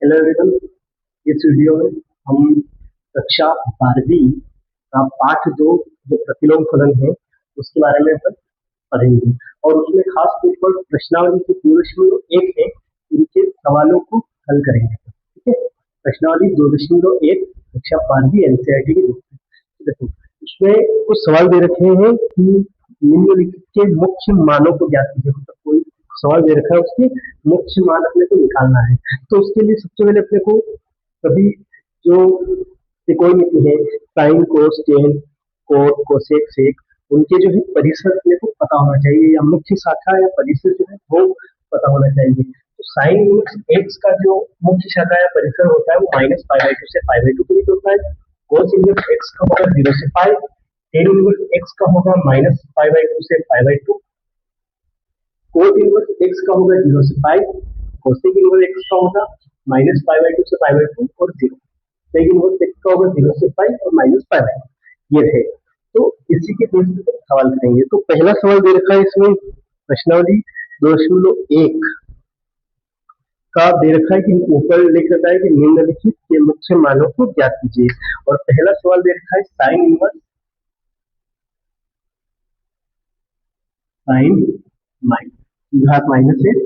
Hello everyone, इस video में हम कक्षा 12वीं का पाठ 2 जो प्रतिलोम फलन है उसके बारे में अपन पढ़ेंगे। और उसमें खास तौर पर प्रश्नावली के 2.1 है, उनके सवालों को हल करेंगे। ठीक है, प्रश्नावली 2.1 कक्षा 12वीं एनसीईआरटी की बुक है। देखो, इसमें कुछ सवाल दे रखे हैं कि निम्नलिखित के मुख्य मानों को ज्ञात कीजिए। मतलब कोई सवाल दे रखा है, उसके मुख्य मान अपने को निकालना है। तो उसके लिए सबसे पहले अपने को सभी जो त्रिकोणमिति है, sine cos tan cot cosec sec, उनके जो है परिसर अपने को पता होना चाहिए, या मुख्य शाखा या परिसर जो है वो पता होना चाहिए। तो साइन इनवर्स एक्स का जो मुख्य शाखा या परिसर होता है वो माइनस पाई बाई टू से पाई बाई टू के बीच होता है। कोस इनवर्स एक्स का होगा 0 से पाई। टेन इनवर्स एक्स का होगा माइनस पाई बाई टू से pi by two. Cot inverse x का होगा 0 से पाई। कोसेक इनवर्स एक्स का होगा माइनस पाई बाई टू से पाई बाई टू और 0। सेक इनवर्स एक्स का होगा 0 से पाई और माइनस पाई बाई टू। ये है। तो इसी के बेस पे सवाल करेंगे। तो पहला सवाल दे रखा है इसमें प्रश्नावली 2.1 का दे रखा है कि ऊपर लिख रखा है कि निम्नलिखित के मुख्य मानों को ज्ञात कीजिए। और पहला सवाल दे रखा है साइन इनवर्स साइन माइनस घात माइनस एक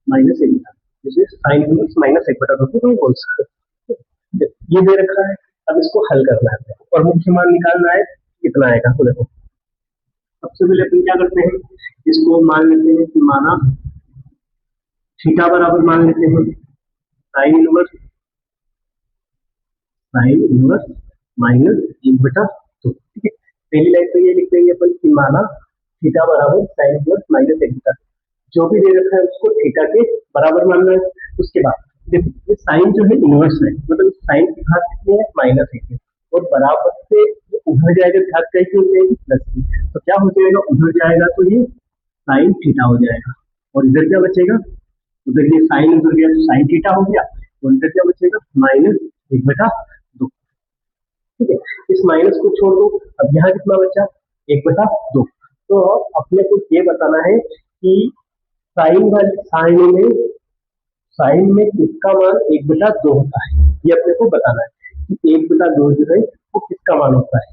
माइनस एक घात, जिसे साइन इनवर्स माइनस एक बटा दो को बोल सकते हैं। ये दे रखा है, अब इसको हल करना है और मुख्य मान निकालना है कितना आएगा। तो देखो, सबसे पहले अपन क्या करते हैं, इसको मान लेते हैं कि माना थीटा बराबर मान लेते हैं साइन इनवर्स माइनस एक बटा दो। ठीक है, पहली लाइन तो ये लिख देंगे अपन कि माना थीटा बराबर साइन इनवर्स माइनस एक बटा दो। जो भी दे रखा है उसको थीटा के बराबर मानना है। उसके बाद देखो, ये साइन जो है इनवर्स है, मतलब साइन की घात कितनी है, माइनस एक है। और बराबर से उधर जाएगा, घात कैसे हो जाएगी, प्लस की। तो क्या हो जाएगा, उधर जाएगा तो ये साइन थीटा हो जाएगा। और इधर क्या बचेगा, उधर ये साइन उधर गया तो साइन थीटा हो गया। और इधर क्या बचेगा, माइनस एक बटा दो। ठीक है, इस माइनस को छोड़ दो। अब यहाँ कितना बचा, एक बटा दो। तो अपने को ये बताना है कि साइन में किसका मान एक बटा दो होता है। ये अपने को बताना है कि एक बटा दो जो है वो किसका मान होता है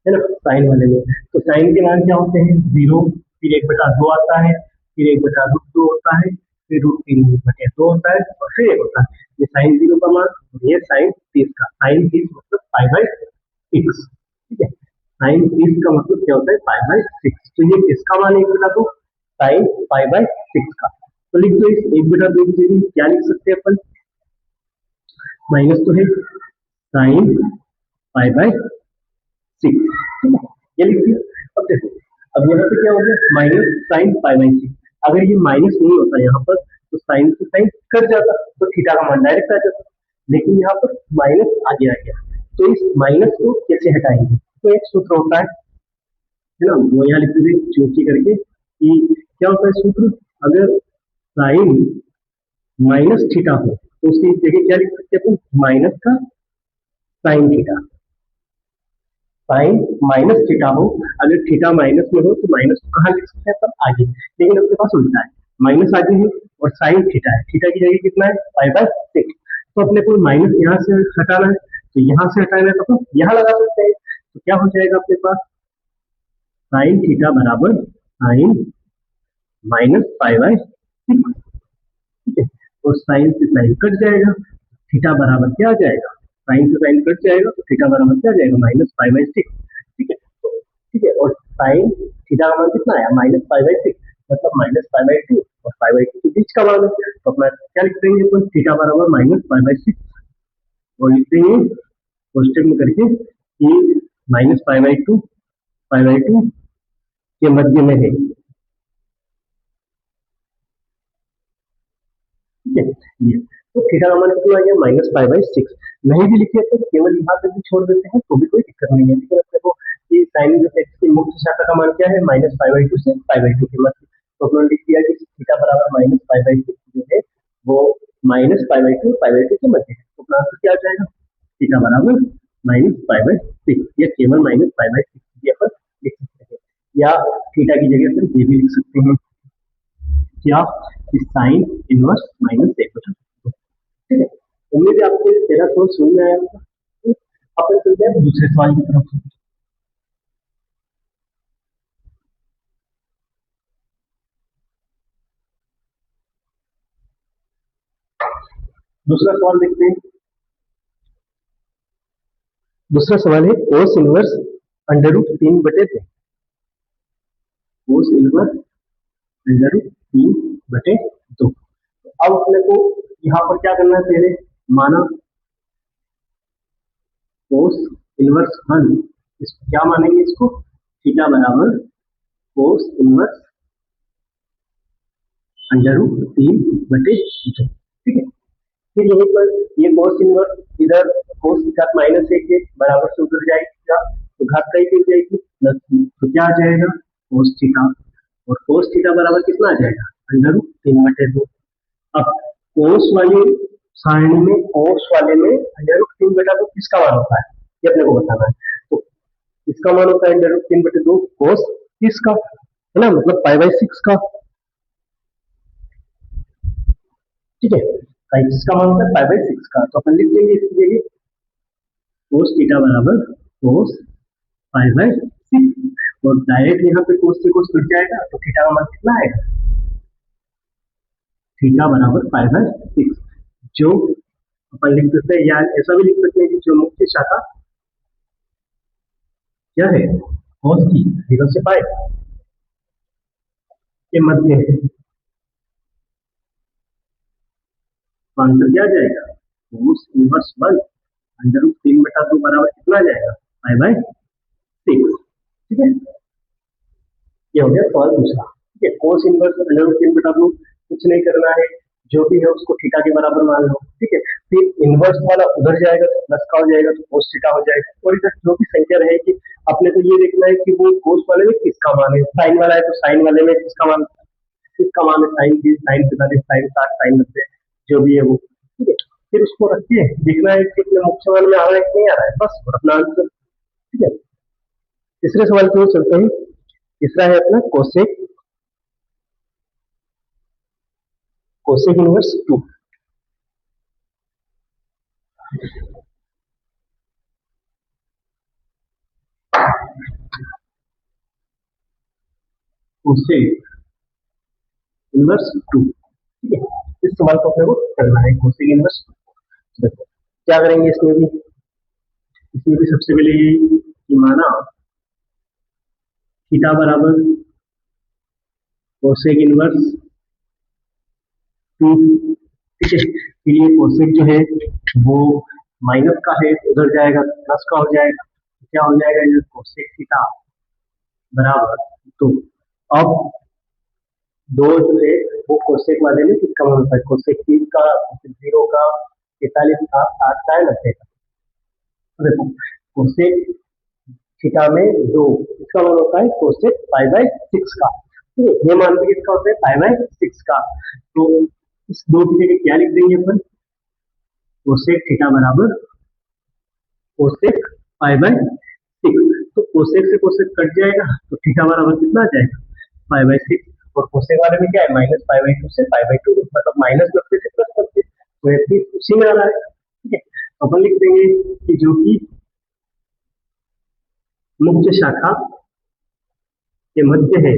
ना, साइन वाले में। तो साइन के मान क्या होते हैं, 0, फिर एक बटा दो आता है, फिर एक बटा रूट दो होता है, फिर रूट तीन बटे दो होता है, और फिर एक होता है ये साइन 0 का मान, और ये साइन 30 का। साइन 30 मतलब पाई बाई 6। ठीक है, साइन 30 का मतलब क्या होता है, पाई बाई 6। तो ये किसका मान एक बटा दो, साइन पाई बाई 6 का। तो लिख दो, इस एक बटा दो की जगह क्या लिख सकते हैं अपन, माइनस तो है साइन पाई बाई 6। ये लिख दिया। अब देखो, अब यहाँ पे क्या हो गया, माइनस साइन पाई बाई 6। अगर ये माइनस नहीं होता यहाँ पर तो साइन से साइन कट जाता, तो थीटा का मान डायरेक्ट आ जाता। लेकिन यहाँ पर माइनस आगे आ गया, तो इस माइनस को कैसे हटाएंगे। तो एक सूत्र होता है ना, वो यहाँ लिख देते चूंकि करके कि क्या होता है सूत्र, अगर साइन माइनस थीटा हो तो उसकी जगह क्या लिख सकते हैं अपन, माइनस का sine theta. Sine minus theta हो, अगर थीटा माइनस में हो तो माइनस को कहाँ लिख सकते हैं अपन, आगे। लेकिन अपने पास उल्टा है, माइनस आगे है और साइन थीटा है। थीटा की जगह कितना है, पाई बाई 6। तो अपने को माइनस यहाँ से हटाना है, तो यहाँ से हटाना है तो अपन यहाँ लगा सकते हैं। तो क्या हो जाएगा अपने पास, साइन थीटा बराबर साइन माइनस पाई बाई 6। ठीक है, और साइन से साइन कट जाएगा, थीटा बराबर क्या आ जाएगा, साइन से साइन कट जाएगा तो थीटा बराबर क्या आ जाएगा, माइनस पाई बाई 6। ठीक है, ठीक है, और साइन थीटा का मान कितना आया, माइनस पाई बाई 6, मतलब माइनस पाई बाई 2 और पाई बाई 2 के बीच का मान है। तो अपना क्या लिख देंगे, तो थीटा बराबर माइनस पाई बाई 6, और लिख देंगे कोष्टक में करके कि माइनस पाई बाई टू के मध्य में है। ठीक है, ये तो थीटा का मान कितना आ गया, माइनस पाई बाई 6। नहीं भी लिखे तो केवल यहाँ पे भी छोड़ देते हैं तो भी कोई दिक्कत नहीं है। लेकिन अपने को ये साइन एक्स की मुख्य शाखा का मान क्या है, माइनस पाई बाई 2 से पाई बाई 2 के मध्य। तो अपने लिख दिया कि थीटा बराबर माइनस पाई बाई 6 जो है वो माइनस पाई बाई 2 के मध्य है। तो अपना आंसर क्या आ जाएगा, थीटा बराबर माइनस पाई बाई 6, या केवल माइनस पाई बाई 6 ये अपन लिख सकते हैं। या थीटा की जगह पर ये भी लिख सकते हैं क्या, साइन इनवर्स माइनस एक बटा दो। ठीक है, उम्मीद है आपको तेरा सवाल समझ में आया होगा। अपन चलते हैं दूसरे सवाल की तरफ। दूसरा सवाल देखते हैं। दूसरा सवाल है cos inverse under root 3/2। Cos inverse under root 3/2। अब अपने को यहाँ पर क्या करना है, पहले माना कोस इनवर्स 1, इसको क्या मानेंगे, इसको थीटा बराबर कोस इनवर्स अंडर रूट 3/2। ठीक है, फिर यहीं पर ये कोस इनवर्स इधर कोस के साथ -1 है, बराबर से उधर जाएगा तो घात का 1 जाएगी प्लस, तो क्या आ जाएगा कोस थीटा, और कोस थीटा बराबर कितना आ जाएगा अंडर रूट 3/2। अब कोस वाली सारणी में, कोस वाले में अंडर रूट 3/2 किसका मान होता है, ये अपने को बताना है। तो इसका मान होता है अंडर रूट 3/2 कोस किसका, है ना, मतलब π/6 का। ठीक है, किसका मान होता है π/6 का, तो अपन लिख देंगे इसकी जगह कोस थीटा बराबर कोस π/6, और डायरेक्ट यहाँ पे कोस से कोस कट जाएगा तो थीटा का मान कितना आएगा, थीटा बराबर π/6। जो अपन लिख सकते हैं, या ऐसा भी लिख सकते हैं कि जो मुख्य शाखा क्या है कोस की 0 से पाई के मध्य है, तो आंसर क्या आ जाएगा कोस इनवर्स 1 अंडर रूट 3/2 बराबर कितना आ जाएगा π/6। ठीक है, ये हो गया सवाल दूसरा। ठीक है, कोस इनवर्स अंडर रूट 3/2 कुछ नहीं करना है, जो भी है उसको थीटा के बराबर मान लो। ठीक है, फिर इनवर्स वाला उधर जाएगा तो प्लस का हो जाएगा तो कोस थीटा हो जाएगा, और इधर जो भी संख्या रहेगी अपने को ये देखना है कि वो कोस वाले में किसका मान है, साइन वाला है तो साइन वाले में किसका मान है, साइन 20, साइन 45, साइन 60, साइन 90, जो भी है वो। ठीक है, फिर उसको रख के देखना है कि अपने मुख्य मान में आ रहा है कि नहीं आ रहा है, बस, और अपना आंसर। ठीक है, तीसरे सवाल की ओर चलते हैं। तीसरा है अपना कोसेक इनवर्स 2। Cosec inverse 2। ठीक है, इस सवाल को अपने को करना है कोसेक इनवर्स 2। देखो क्या करेंगे इसमें भी सबसे पहले ये कि माना थीटा बराबर कोसेक इनवर्स 2। ठीक है, फिर ये कोसेक जो है वो माइनस का है, उधर जाएगा तो प्लस का हो जाएगा, तो क्या हो जाएगा इधर कोसेक थीटा बराबर 2। अब दो जो है वो कोसेक वाले में किसका मान होता है, कोसेक 30 का, कोसेक 0 का, 45 का, 60 का, 90 का। तो देखो कोसेक थीटा में 2 इसका मान होता है कोसेक π/6 का, ठीक है, ये मान भी किसका होता है π/6 का। तो इस 2 की जगह क्या लिख देंगे अपन, कोसेक थीटा बराबर कोसेक π/6। तो कोसेक से कोसेक कट जाएगा तो थीटा बराबर कितना आ जाएगा π/6, और कोसेक वाले में क्या है -π/2 से π/2, मतलब -90 से +90, तो ये उसी में आ रहा है। ठीक है, तो अपन लिख देंगे कि जो कि मुख्य शाखा के मध्य है,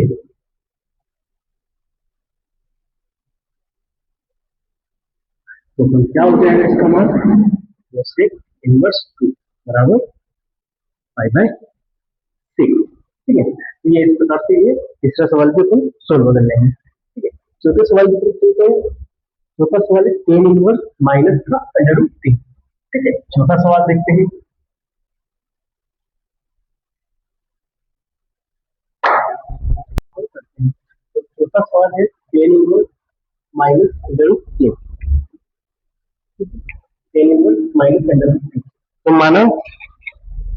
तो क्या हो जाएगा इसका मान कोसेक इनवर्स 2 बराबर π/6। ठीक है, तो ये इस प्रकार से ये तीसरा सवाल भी अपन सोल्व कर लेंगे। ठीक है, चौथे सवाल की तरफ चलते हैं। चौथा सवाल है tan इनवर्स माइनस का अंडर रूट 3। ठीक है, चौथा सवाल देखते हैं। तो चौथा सवाल है tan inverse minus under root 3। tan inverse minus under root 3, तो माना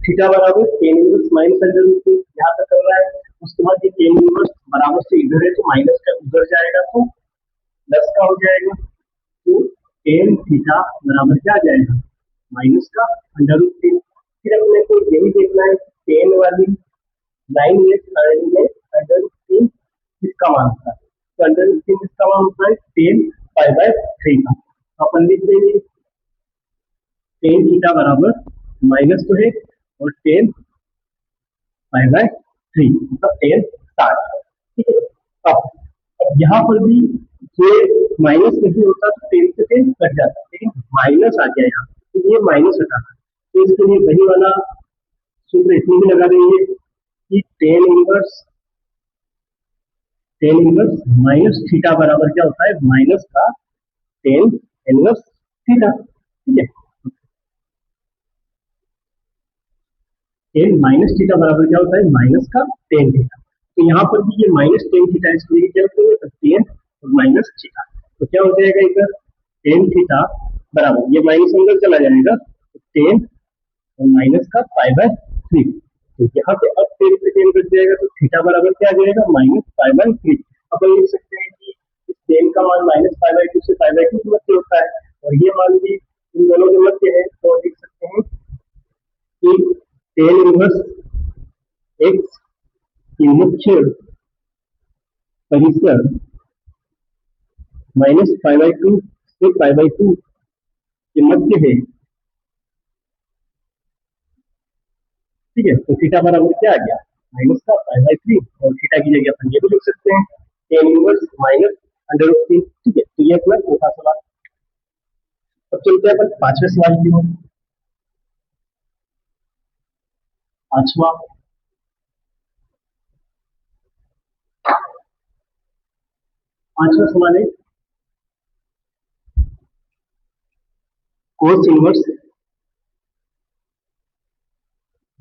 थीटा बराबर tan inverse minus under root 3 यहाँ तक कर रहा है। उसके बाद ये tan इनवर्स बराबर से इधर है तो माइनस का उधर जाएगा तो प्लस का हो जाएगा, तो tan थीटा बराबर क्या आ जाएगा माइनस का अंडर रूट 3। फिर अपने को यही देखना है कि tan वाली लाइन में सारणी में अंडर रूट 3 किसका मान होता है, तो अंडर रूट 3 किसका मान होता है tan π/3 का। अपन लिख देंगे टेन थीटा बराबर माइनस तो है और टेन पाई बाय थ्री, मतलब टेन 60। ठीक है, अब यहाँ पर भी ये माइनस नहीं होता तो टेन से टेन कट जाता, लेकिन माइनस आ गया यहाँ, तो ये माइनस हटाना, तो इसके लिए वही वाला सूत्र इसमें भी लगा देंगे कि टेन इनवर्स माइनस थीटा बराबर क्या होता है, माइनस का टेन इनवर्स थीटा। ठीक है, टेन माइनस थीटा बराबर क्या होता है, माइनस का टेन थीटा। तो यहाँ पर भी ये माइनस टेन थीटा, इसके लिए क्या करेंगे, टेन और माइनस थीटा, तो क्या हो जाएगा इधर टेन थीटा बराबर, ये माइनस अंदर चला जाएगा, तो टेन और माइनस का पाई बाय थ्री। तो यहाँ पे अब टेन से टेन कट जाएगा, तो थीटा बराबर क्या आ जाएगा, माइनस पाई बाय थ्री। अपन लिख सकते हैं कि इस टेन का मान माइनस पाई बाय टू से पाई बाय टू के मध्य होता है, और ये मान भी इन दोनों के मध्य है, तो लिख सकते हैं कि टेन इनवर्स एक्स की मुख्य परिसर माइनस पाई बाय टू से पाई बाय टू के मध्य है। ठीक है, तो थीटा बराबर क्या आ गया, माइनस का पाई बाय थ्री, और थीटा की जगह अपन ये भी लिख सकते हैं tan inverse minus under root three. ठीक है, तो ये अपना चौथा सवाल। अब चलते हैं अपन पांचवें सवाल की ओर। पांचवा पांचवा सवाल है कोस इनवर्स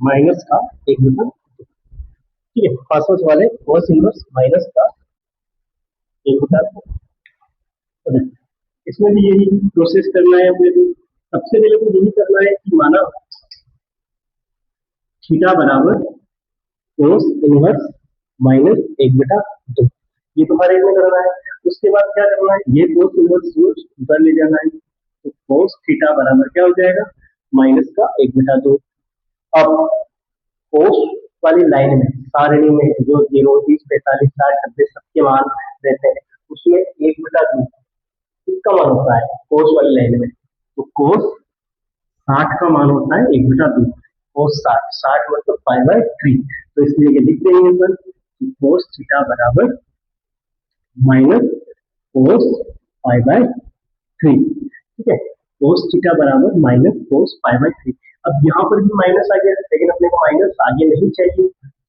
माइनस का एक बटा। ठीक है, पांचवा सवाल है कोस इनवर्स माइनस का एक बटा। इसमें भी यही प्रोसेस करना है हमें भी। सबसे पहले तो यही करना है कि माना थीटा बराबर कोस इनवर्स माइनस एक बटा दो, ये तुम्हारे में करना है। उसके बाद क्या करना है, ये कोस इनवर्स उधर ले जाना है, तो कोस थीटा बराबर क्या हो जाएगा, माइनस का एक बटा दो। अब कोस वाली लाइन में सारणी में जो 0, 30, 45, 60, 90 सबके मान रहते हैं, उसमें एक बटा दो किसका मान होता है, कोस वाली लाइन में, तो कोस 60 का मान होता है एक बटा दो। कोस 60, 60 मतलब पाई बाय थ्री, तो इसलिए ये लिख देंगे अपन कि कोस थीटा बराबर minus cos pi by three. ठीक है, कोस थीटा बराबर minus cos pi by three. अब यहाँ पर भी माइनस आ गया, लेकिन अपने को माइनस आगे नहीं चाहिए,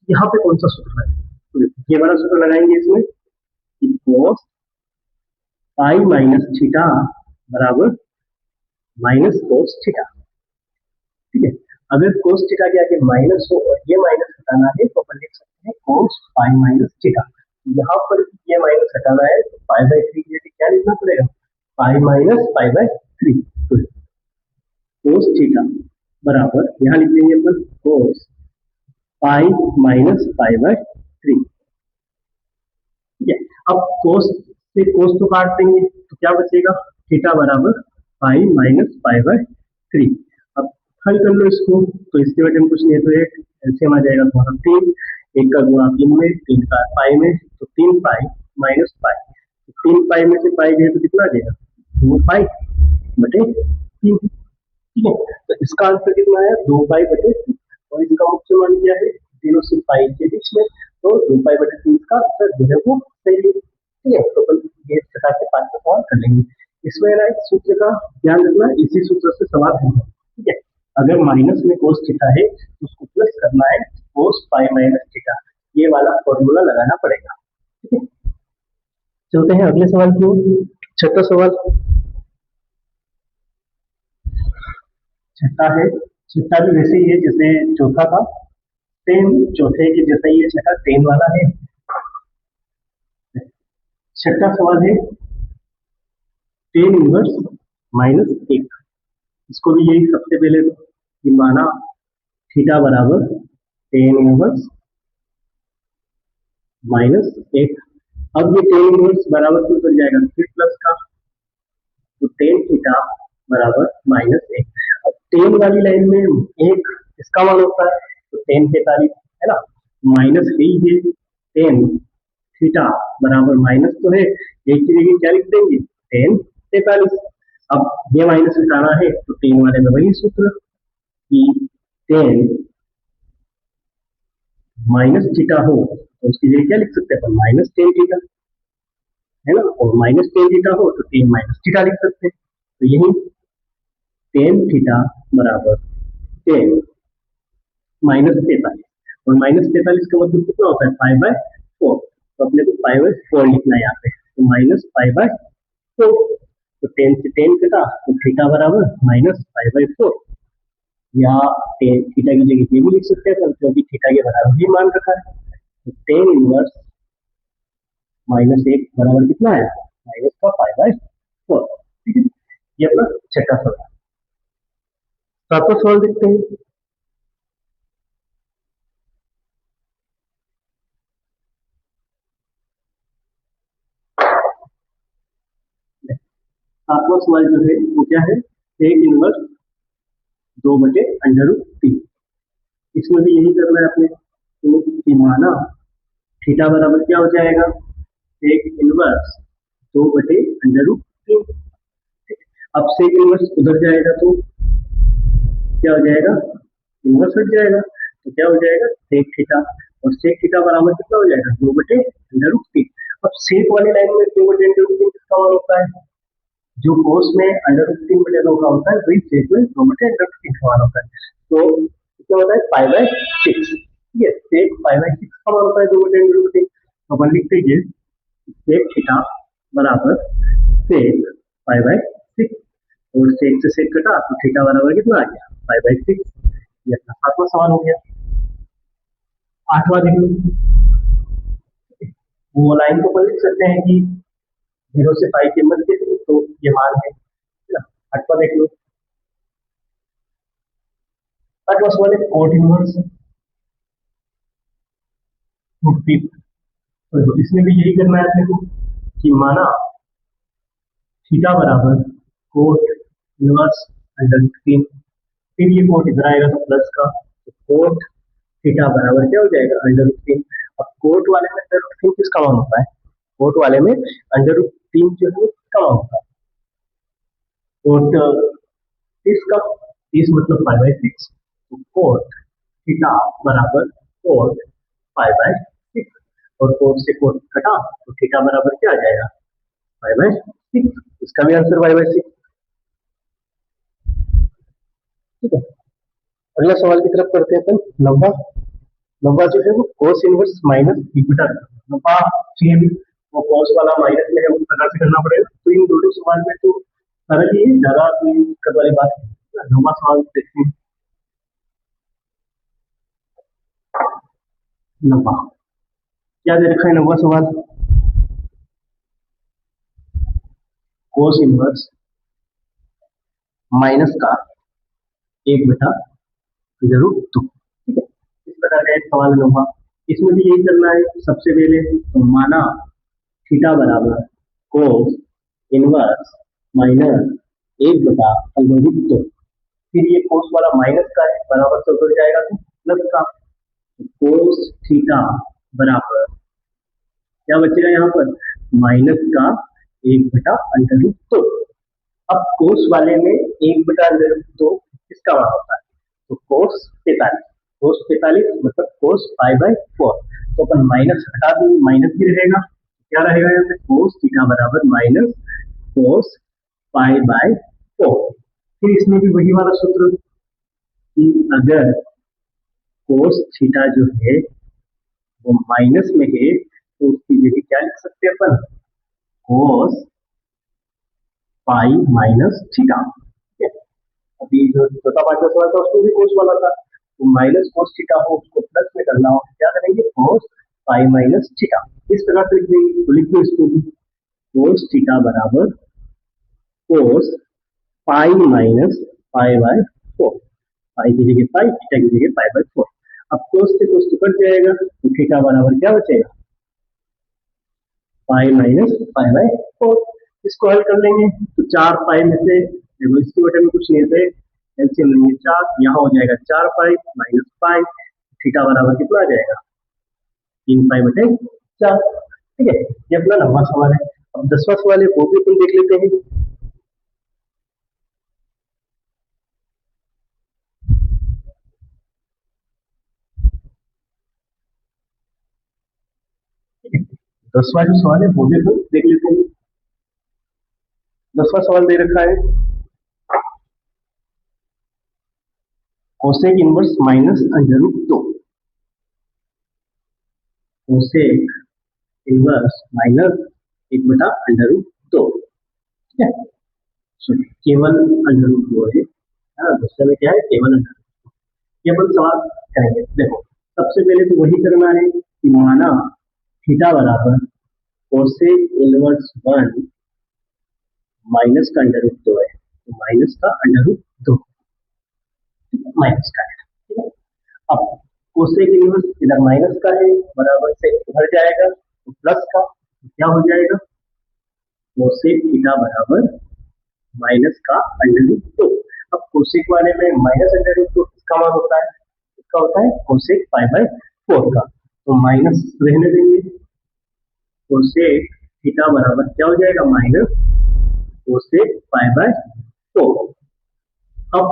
यहाँ पे कौन सा सूत्र है, तो ये वाला सूत्र लगाएंगे इसमें कि कोस पाई माइनस थीटा बराबर माइनस कोस थीटा। ठीक है, अगर कोस थीटा के आगे माइनस हो और ये माइनस हटाना है, तो अपन लिख सकते हैं कोस पाई माइनस थीटा। यहाँ पर ये माइनस हटाना है, तो पाई बाय थ्री की जगह क्या लिखना पड़ेगा, pi minus pi by three. तो कोस थीटा बराबर यहाँ लिख देंगे अपन cos pi minus pi by three. ठीक है, अब कोस से कोस तो काट देंगे, तो क्या बचेगा, थीटा बराबर पाई माइनस पाई बाय थ्री। अब हल कर लो इसको, तो इसके वजह में कुछ नहीं, तो एक एलसीएम आ जाएगा तुम्हारा तीन, एक का गुणा तीन में, तीन का पाई में, तो तीन पाई माइनस पाई, तो तीन पाई में से पाई गए तो कितना आ जाएगा, दो पाई बटे तीन। ठीक है, तो इसका आंसर कितना है, दो पाई बटे तीन, और इसका मुख्य मान क्या है, जीरो से पाई के बीच में, तो दो पाई बटे तीन का आंसर जो है वो सही है। ठीक है, तो अपन ये इस प्रकार से पांच का सवाल कर लेंगे। इसमें ना एक सूत्र का ध्यान रखना, इसी सूत्र से सवाल होगा। ठीक है, अगर माइनस में कोस थीटा है तो उसको प्लस करना है कोस पाई माइनस थीटा, ये वाला फॉर्मूला लगाना पड़ेगा। ठीक है, चलते हैं अगले सवाल की ओर। छठा सवाल, छठा है, छठा भी वैसे ही है जैसे चौथा था, सेम चौथे के जैसा ही है छठा, टेन वाला है। छठा सवाल है टेन इनवर्स माइनस एक। इसको भी यही सबसे पहले कि माना थीटा बराबर टेन इनवर्स माइनस एक। अब ये टेन इनवर्स बराबर क्यों कर जाएगा, फिर प्लस का, तो टेन थीटा बराबर माइनस एक। अब टेन वाली लाइन में एक इसका मान होता है, तो टेन 45 है ना, माइनस ही है टेन थीटा बराबर माइनस तो है, एक की जगह क्या लिख देंगे टेन 43। अब ये माइनस हटाना है तो टेन वाले में वही सूत्र कि टेन माइनस थीटा हो तो उसकी जगह क्या लिख सकते हैं अपन, माइनस टेन थीटा, है ना। और माइनस टेन थीटा हो तो टेन माइनस थीटा लिख सकते हैं। तो यही टेन थीटा बराबर टेन माइनस 43, और माइनस 43 का मतलब कितना होता है, 5/4। तो अपने को 5/4 लिखना है यहाँ पे, तो माइनस 5/4। तो टेन से टेन कटा तो थीटा बराबर माइनस 5/4, या टेन थीटा की जगह ये भी लिख सकते हैं क्योंकि थीटा के बराबर भी मान रखा है। तो टेन इनवर्स माइनस एक बराबर कितना है, माइनस का 5/4। ठीक है, ये अपना छठा सवाल। सातवां सवाल देखते हैं। सातवां सवाल जो है वो क्या है, टेन इनवर्स 2/√3। इसमें भी यही करना है अपने, तो माना थीटा बराबर क्या हो जाएगा, सेक इनवर्स 2/√3। अब सेक इनवर्स उधर जाएगा तो क्या हो जाएगा, इनवर्स हट जाएगा तो क्या हो जाएगा सेक थीटा, और सेक थीटा बराबर कितना हो जाएगा 2/√3। अब सेक वाली लाइन में 2/√3 किसका मान होता है, जो कोस में √3/2 का होता है वही सेक में 2/√3 का मान होता है। तो कितना होता है 5/6। ठीक है, सेक 5/6 का मान होता है 2/√3। तो अपन लिखते हैं सेक थीटा बराबर सेक 5/6, और सेक से सेक कटा तो थीटा बराबर कितना आ गया 5/6। ये अपना सातवां सवाल हो गया। आठवां देख लो, वो लाइन को अपन लिख सकते हैं कि 0 से पाई के मध्य, तो ये मान है। आठवां देख लो, आठवां सवाल है कोट इनवर्स √3। तो इसमें भी यही करना है अपने को कि माना थीटा बराबर कोट इनवर्स √3, फिर ये कोट इधर आएगा तो प्लस का, तो कोट थीटा बराबर क्या हो जाएगा √3। अब कोट वाले में √3 किसका मान होता है, कोट वाले में √3 जो है किसका मान होता है, कोट 30 का, 30 मतलब 5/6। तो कोट थीटा बराबर कोट 5/6, और कोट से कोट घटा तो थीटा बराबर क्या आ जाएगा 5/6। इसका भी आंसर 5/6। ठीक है, अगला सवाल की तरफ करते हैं अपन। नब्बा, नब्बा जो है वो कोस इनवर्स माइनस इक्विटा। नब्बा सेम वो कोस वाला माइनस में है, उस प्रकार से करना पड़ेगा। तो इन दोनों सवाल में तो सरल ही है, ज्यादा कोई दिक्कत वाली बात नहीं। नब्बा सवाल देखते हैं। नब्बा क्या दे रखा है, नब्बा सवाल कोस इनवर्स माइनस का 1/√2। ठीक है, इस प्रकार का एक सवाल है नब्बा। इसमें भी यही करना है सबसे पहले, तो माना थीटा बराबर कोस इनवर्स माइनस 1/√2। फिर ये कोस वाला माइनस का है, बराबर से उधर जाएगा तो प्लस का, कोस थीटा बराबर क्या बचेगा यहाँ पर, माइनस का 1/√2। अब कोस वाले में 1/√2 किसका मान होता है, तो कोस 45, कोस 45 मतलब कोस 5/4। तो अपन माइनस हटा देंगे, माइनस भी रहेगा, क्या रहेगा यहाँ पे कोस थीटा बराबर माइनस कोस 5/4। फिर इसमें भी वही वाला सूत्र कि अगर कोस थीटा जो है वो माइनस में है तो उसकी जगह क्या लिख सकते हैं अपन, कोस पाई माइनस थीटा। ठीक है, अभी जो चौथा पांचवा सवाल था उसको भी कोस वाला था, तो माइनस कोस थीटा हो उसको प्लस में करना हो क्या करेंगे, कोस पाई माइनस थीटा। इस प्रकार से लिख देंगे। तो लिख दो इसको भी, कोस थीटा बराबर कोस पाई माइनस पाई/4। पाई की जगह पाई, थीटा की जगह पाई/4। अब कोस से कोस तो कट जाएगा तो थीटा बराबर क्या बचेगा, पाई माइनस पाई/4। इसको हल कर लेंगे तो 4 पाई में से देखो इसके बटे में कुछ नहीं है, एलसीएम लेंगे 4, यहाँ हो जाएगा 4 पाई माइनस पाई, थीटा बराबर कितना आ जाएगा 3 पाई/4। ठीक है, ये अपना 9वां सवाल है। अब 10वां सवाल है वो भी अपन देख लेते हैं। 10वां जो सवाल है वो देखो, देख लेते हैं। 10वां सवाल दे रखा है cosec inverse minus under root 2। Cosec inverse minus 1 बटा अंडर रूट 2, ठीक है। केवल अंडर रूट 2 है, दूसरे में क्या है, केवल अंडर रूट 2। ये अपन सवाल करेंगे। देखो सबसे पहले तो वही करना है कि माना थीटा बराबर कोसेक इनवर्स 1 माइनस का अंडर रूट 2 है, तो माइनस का अंडर रूट 2 माइनस का है, ठीक है। अब कोसेक इनवर्स इधर माइनस का है, बराबर से उधर जाएगा तो प्लस का, तो क्या हो जाएगा, कोसेक थीटा बराबर माइनस का अंडर रूट 2। अब कोसेक वाले में माइनस अंडर रूट 2 किसका मान होता है, इसका होता है कोसेक पाई बाय 4 का, तो माइनस रहने देंगे। कोसेक थीटा बराबर क्या हो जाएगा, माइनस कोसेक पाई बाय 4। अब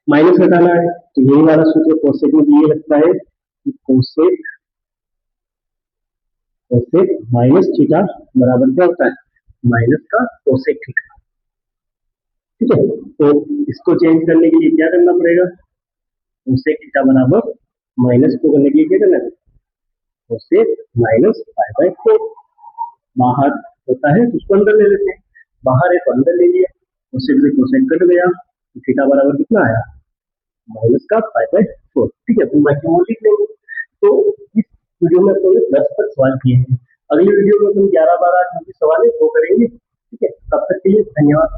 माइनस हटाना है तो यही वाला सूत्र कोसेक में भी ये लगता है कि कोसेक कोसेक माइनस थीटा बराबर क्या होता है, माइनस का कोसेक थीटा, ठीक है। तो इसको चेंज करने के लिए क्या करना पड़ेगा, कोसेक थीटा बराबर माइनस को करने के लिए क्या करना है, कोसेक माइनस पाई बाय 4। बाहर होता है तो उसको अंदर ले लेते हैं, बाहर है तो अंदर ले लिया, कोसेक से कोसेक कट गया तो थीटा बराबर कितना आया, माइनस का पाई बाय 4, ठीक है। तो बाकी वो लिख लेंगे। तो इस वीडियो में अपन 10 तक सवाल किए हैं। अगली वीडियो में अपन 11, 12 जो भी सवाल है वो करेंगे, ठीक है। तब तक के लिए धन्यवाद।